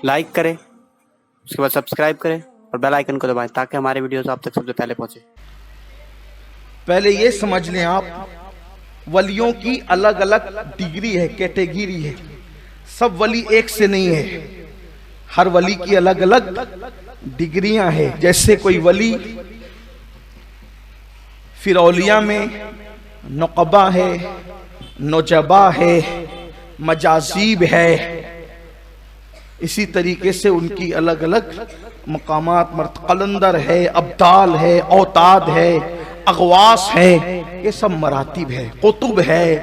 Like करें, उसके बाद सब्सक्राइब करें और बेल आइकन को दबाएं ताकि हमारे वीडियोस आप तक सबसे पहले पहुंचे। पहले ये समझ लें आप, वलियों की अलग अलग डिग्री है, कैटेगरी है। सब वली एक से नहीं है, हर वली की अलग अलग डिग्रियां हैं। जैसे कोई वली फिर औलिया में नुक़बा है, नौजबा है, मजाजीब है, इसी तरीके से उनकी अलग अलग मकामात, कलंदर है, अब्दाल है, औताद है, अगवास है, ये सब मरातिब है। कुतुब है,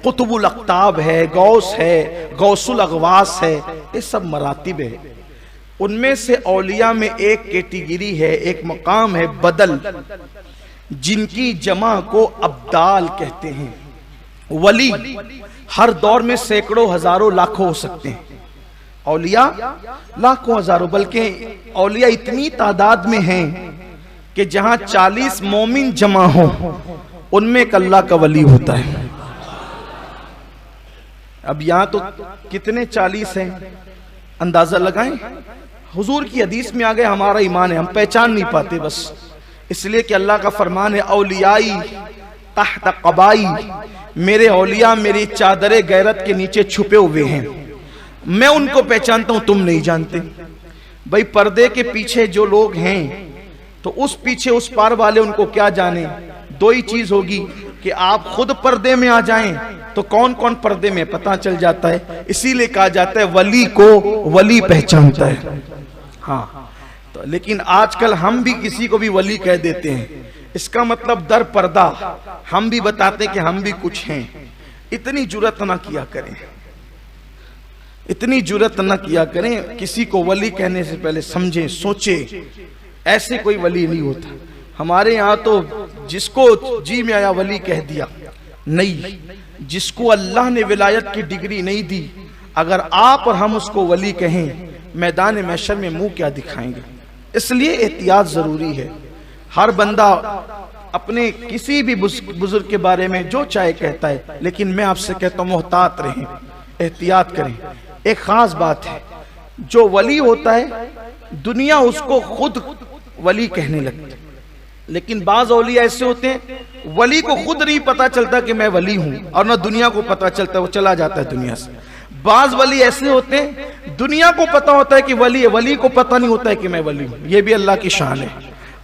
कुतुबुल अक्ताब है, गौस है, गौसुल अगवास है, ये सब मरातिब है। उनमें से औलिया में एक कैटेगरी है, एक मकाम है बदल, जिनकी जमा को अब्दाल कहते हैं। वली हर दौर में सैकड़ों, हजारों, लाखों हो सकते हैं। औलिया लाखों, हजारों, बल्कि औलिया इतनी तादाद में हैं कि जहां 40 मोमिन जमा हो उनमें एक अल्लाह का वली होता है। अब यहां तो कितने 40 हैं, अंदाजा लगाएं। हुजूर की हदीस में आ गए, हमारा ईमान है, हम पहचान नहीं पाते बस इसलिए कि अल्लाह का फरमान है, औलियाई तहत क़बाई, मेरे औलिया मेरी चादरे गैरत के नीचे छुपे हुए हैं, मैं उनको पहचानता हूं, तुम नहीं जानते। भाई पर्दे के पीछे जो लोग हैं तो उस पीछे उस पार वाले उनको क्या जाने। दो ही चीज होगी कि आप खुद पर्दे में आ जाएं तो कौन कौन पर्दे में पता चल जाता है। इसीलिए कहा जाता है वली को वली पहचानता है। हाँ, तो लेकिन आजकल हम भी किसी को भी वली कह देते हैं, इसका मतलब दर पर्दा हम भी बताते कि हम भी कुछ हैं। इतनी जुर्रत ना किया करें, इतनी जुर्रत ना किया करें। किसी को वली कहने से पहले समझें, सोचें। ऐसे कोई वली नहीं होता। हमारे यहाँ तो जिसको जी में आया वली कह दिया। नहीं, जिसको अल्लाह ने विलायत की डिग्री नहीं दी, अगर आप और हम उसको वली कहें, मैदान महशर में मुंह क्या दिखाएंगे। इसलिए एहतियात जरूरी है। हर बंदा अपने किसी भी बुजुर्ग के बारे में जो चाहे कहता है, लेकिन मैं आपसे कहता हूं मोहतात रहें, एहतियात करें। एक खास बात है, जो वली होता है दुनिया उसको खुद वली कहने लगती है, लेकिन बाज औलिया ऐसे होते हैं वली को खुद नहीं पता चलता कि मैं वली हूं, और ना दुनिया को पता चलता, वो चला जाता है दुनिया से। बाज वली ऐसे होते हैं दुनिया को पता होता है कि वली है, वली को पता नहीं होता है कि मैं वली हूं, ये भी अल्लाह की शान है।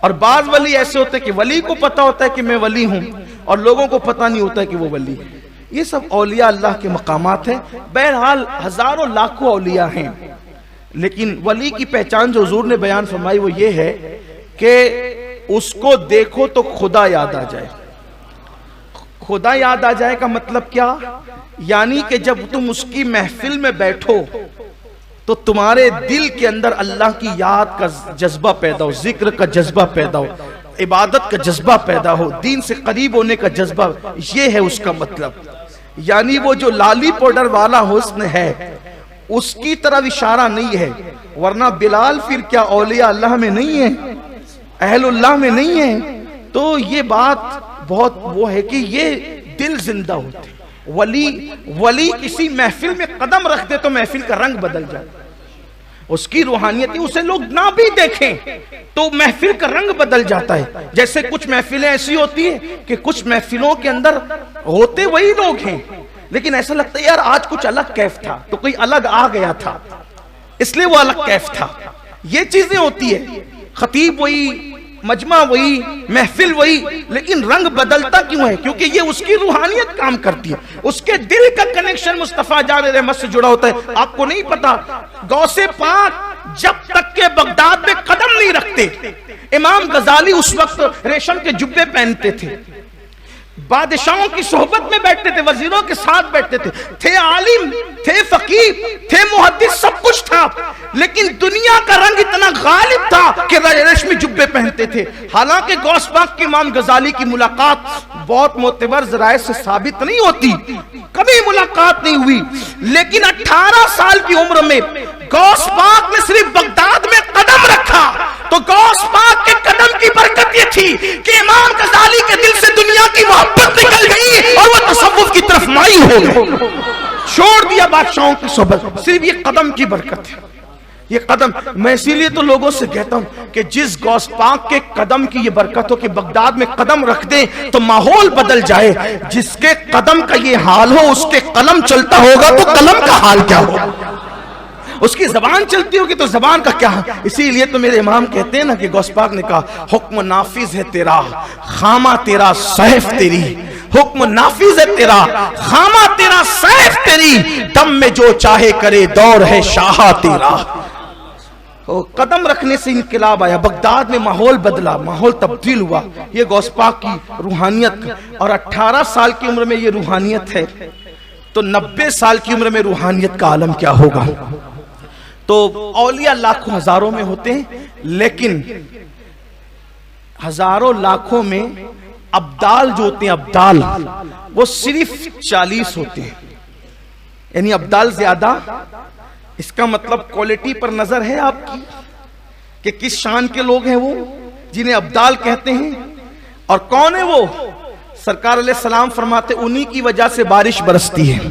और बाज वली ऐसे होते हैं कि वली को पता होता है कि मैं वली हूं और लोगों को पता नहीं होता है कि वो वली है। ये सब औलिया अल्लाह के मकामात हैं। बहरहाल हजारों लाखों औलिया हैं, लेकिन वली की पहचान जो हुजूर ने बयान फरमाई वो ये है कि उसको देखो तो खुदा याद आ जाए। खुदा याद आ जाए का मतलब क्या? यानी कि जब तुम उसकी महफिल में बैठो तो तुम्हारे दिल के अंदर अल्लाह की याद का जज्बा पैदा हो, जिक्र का जज्बा पैदा हो, इबादत का जज्बा पैदा हो, दीन से करीब होने का जज्बा, ये है उसका मतलब। यानी वो जो लाली पाउडर वाला हुस्न है उसकी तरफ इशारा नहीं है, वरना बिलाल फिर क्या औलिया अल्लाह में नहीं है, अहलुल्लाह में नहीं है। तो ये बात बहुत वो है कि ये दिल जिंदा होते। वली किसी महफिल में कदम रख दे तो महफिल का रंग बदल जाए, उसकी रूहानियत, उसे लोग ना भी देखें तो महफिल का रंग बदल जाता है। जैसे कुछ महफिलें ऐसी होती हैं कि कुछ महफिलों के अंदर होते वही लोग हैं, लेकिन ऐसा लगता है यार आज कुछ अलग कैफ था, तो कोई अलग आ गया था इसलिए वो अलग कैफ था। ये चीजें होती है, खतीब वही, मजमा वही, महफिल वही, लेकिन रंग बदलता क्यों है? क्योंकि ये उसकी रूहानियत काम करती है, उसके दिल का कनेक्शन मुस्तफा जान रहमत से जुड़ा होता है। आपको नहीं पता, गौसे पाक जब तक के बगदाद में कदम नहीं रखते, इमाम गजाली उस वक्त रेशम के जुब्बे पहनते थे, बादशाहों की सोहबत में बैठते थे, वजीरों के साथ बैठते थे आलिम थे, फकीर थे, मुहद्दिस, सब कुछ था, लेकिन दुनिया का रंग इतना गालिब था कि रेशमी जुब्बे पहनते थे। हालांकि गौस पाक के इमाम गजाली की मुलाकात बहुत मोतबर ज़राए से साबित नहीं होती, कभी मुलाकात नहीं हुई, लेकिन 18 साल की उम्र में गौस पाक ने सिर्फ बगदाद में कदम रखा तो गौस पाक के कदम की बरकत ये थी कि इमाम गजाली के दिल से दुनिया की मोहब्बत निकल गई और वो तसव्वुफ की तरफ माइल हो गए, छोड़ दिया बादशाहों की सोहबत, सिर्फ ये कदम की बरकत है। یہ قدم میں اسی لیے تو لوگوں سے کہتا ہوں کہ جس غوث پاک کے قدم کی یہ برکت ہو کہ بغداد میں قدم رکھ دیں تو ماحول بدل جائے، جس کے قدم کا یہ حال ہو اس کے قلم چلتا ہوگا تو قلم کا حال کیا ہو، اس کی زبان چلتی ہوگی تو زبان کا کیا. اسی لیے تو میرے امام کہتے ہیں نا کہ غوث پاک نے کہا حکم نافذ ہے تیرا خامہ تیرا سیف تیری، حکم نافذ ہے تیرا خامہ تیرا سیف تیری، دم میں جو چاہے کرے دور ہے شاہ تیرا. قدم رکھنے سے انقلاب آیا، بغداد میں ماحول بدلا، ماحول تبدیل ہوا. یہ غوث پاک کی روحانیت، اور 18 سال کی عمر میں یہ روحانیت ہے تو 90 سال کی عمر میں روحانیت کا عالم کیا ہوگا. تو اولیاء لاکھوں ہزاروں میں ہوتے ہیں، لیکن ہزاروں لاکھوں میں ابدال جو ہوتے ہیں ابدال وہ صرف 40 ہوتے ہیں. یعنی ابدال زیادہ، اس کا مطلب کوالٹی پر نظر ہے آپ کی کہ کس شان کے لوگ ہیں وہ جنہیں ابدال کہتے ہیں. اور کون ہے وہ؟ سرکار علیہ السلام فرماتے انہی کی وجہ سے بارش برستی ہے.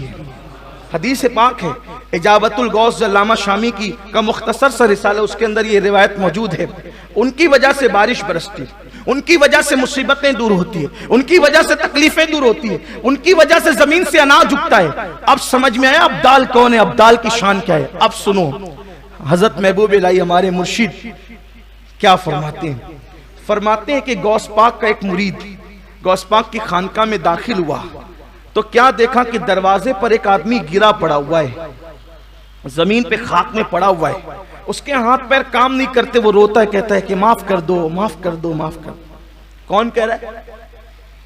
حدیث پاک ہے، اجابت الغوث علامہ شامی کی کا مختصر سا رسالہ، اس کے اندر یہ روایت موجود ہے. ان کی وجہ سے بارش برستی، ان کی وجہ سے مصیبتیں دور ہوتی ہیں، ان کی وجہ سے تکلیفیں دور ہوتی ہیں، ان کی وجہ سے زمین سے اناج اگتا ہے. اب سمجھ میں آیا ابدال کون ہے، ابدال کی شان کیا ہے. اب سنو حضرت محبوب الہی ہمارے مرشد کیا فرماتے ہیں. فرماتے ہیں کہ غوث پاک کا ایک مرید غوث پاک کی خانقاہ میں داخل ہوا تو کیا دیکھا کہ دروازے پر ایک آدمی گرا پڑا ہوا ہے، زمین پہ خاک میں پڑا ہوا ہے. اس کے ہاتھ پیر کام نہیں کرتے، وہ روتا ہے، کہتا ہے کہ معاف کر دو معاف کر دو معاف کر دو. کون کہہ رہا ہے؟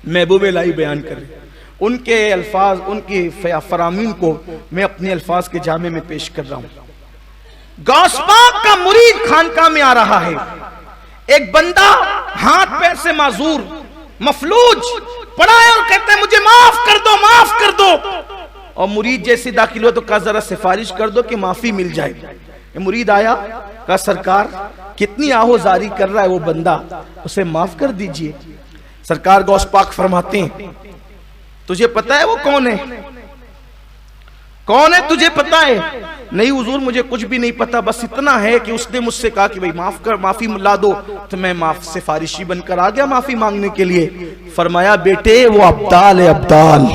محبوب الہی بیان کر رہے. ان کے الفاظ، ان کی فرامین کو میں اپنے الفاظ کے جامع میں پیش کر رہا ہوں. غوث پاک کا مرید خانقاہ میں آ رہا ہے، ایک بندہ ہاتھ پیر سے معذور مفلوج پڑا ہے اور کہتا ہے مجھے معاف کر دو معاف کر دو. اور مرید جیسے داخل ہوا تو کہا ذرا سفارش کر دو کہ معافی مل جائے. مرید آیا، کہا سرکار کتنی آہوزاری کر رہا ہے وہ بندہ، اسے معاف کر دیجئے. سرکار غوث پاک فرماتے ہیں تجھے پتا ہے وہ کون ہے؟ کون ہے تجھے پتا ہے؟ نہیں حضور مجھے کچھ بھی نہیں پتا، بس اتنا ہے کہ اس نے مجھ سے کہا کہ بھئی معاف کر، معافی ملا دو، تو میں سفارشی بن کر آ گیا معافی مانگنے کے لیے. فرمایا بیٹے وہ ابدال ہے، ابدال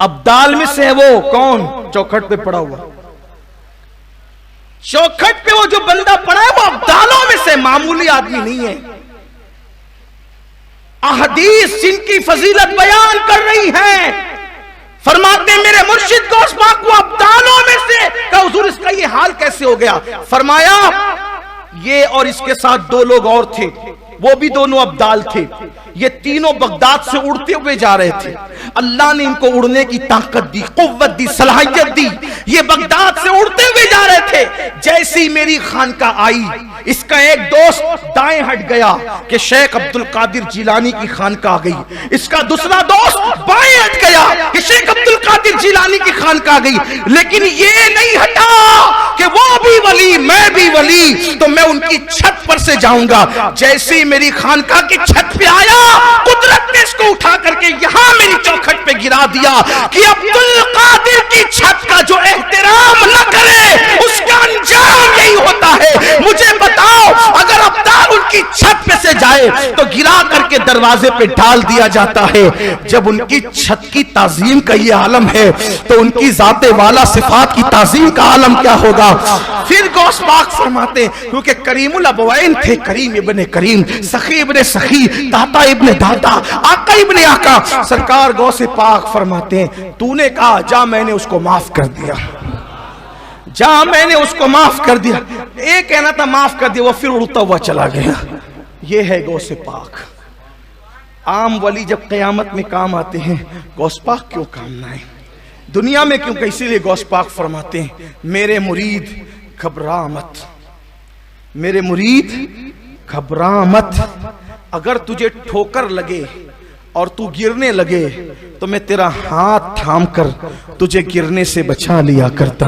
ابدال میں سے ہے. وہ کون؟ چوکھٹ پہ پڑا ہوا، چوکھٹ پہ وہ جو بندہ پڑا ہے وہ ابدالوں میں سے معمولی آدمی نہیں ہے. احادیث جن کی فضیلت بیان کر رہی ہیں فرماتے ہیں میرے مرشد غوث پاک وہ ابدالوں میں سے. کہ حضور اس کا یہ حال کیسے ہو گیا؟ فرمایا یہ اور اس کے ساتھ 2 لوگ اور تھے، وہ بھی دونوں ابدال تھے. یہ تینوں بغداد سے اڑتے ہوئے جا رہے تھے. اللہ نے ان کو اڑنے کی طاقت دی، قوت دی، صلاحیت دی. یہ بغداد سے اڑتے ہوئے جا رہے تھے. جیسی میری خانقاہ آئی، اس کا ایک دوست دائیں ہٹ گیا کہ شیخ عبد القادر جیلانی کی خانقاہ آ گئی. اس کا دوسرا دوست بائیں ہٹ گیا کہ شیخ عبد القادر جیلانی کی خانقاہ آ گئی. لیکن یہ نہیں ہٹا کہ وہ بھی ولی میں بھی ولی، تو میں ان کی چھت پر سے جاؤں گا. جیسی میری خانقاہ کی چھت پہ آیا قدرت نے اس کو اٹھا کر کے یہاں میری چوکھٹ پہ گرا دیا کہ عبد القادر کی چھت کا جو احترام نہ کرے اس کا انجام یہی ہوتا ہے. مجھے بتاؤ اگر ابدال ان کی چھت پہ سے جائے تو گرا کر کے دروازے پہ ڈال دیا جاتا ہے. جب ان کی چھت کی تعظیم کا یہ عالم ہے تو ان کی ذات والا صفات کی تعظیم کا عالم کیا ہوگا. پھر غوث پاک فرماتے کیونکہ کریم الابوین تھے، کریم ابن کریم، سخی ابن سخی، داتا ابن داتا، آقا ابن آقا. سرکار غوث پاک فرماتے ہیں تو نے کہا جا میں نے اس کو معاف کر دیا، جا میں نے اس کو معاف کر دیا. ایک کہنا تھا معاف کر دیا، وہ پھر اڑتا ہوا چلا گیا. یہ ہے غوث پاک. عام ولی جب قیامت میں کام آتے ہیں، غوث پاک کیوں کام نہ آئے دنیا میں کیوں کہ اسی لیے غوث پاک فرماتے ہیں میرے مرید گھبرا مت، میرے مرید گھبرا مت. اگر تجھے ٹھوکر لگے اور تو گرنے لگے تو میں تیرا ہاتھ تھام کر تجھے گرنے سے بچا لیا کرتا.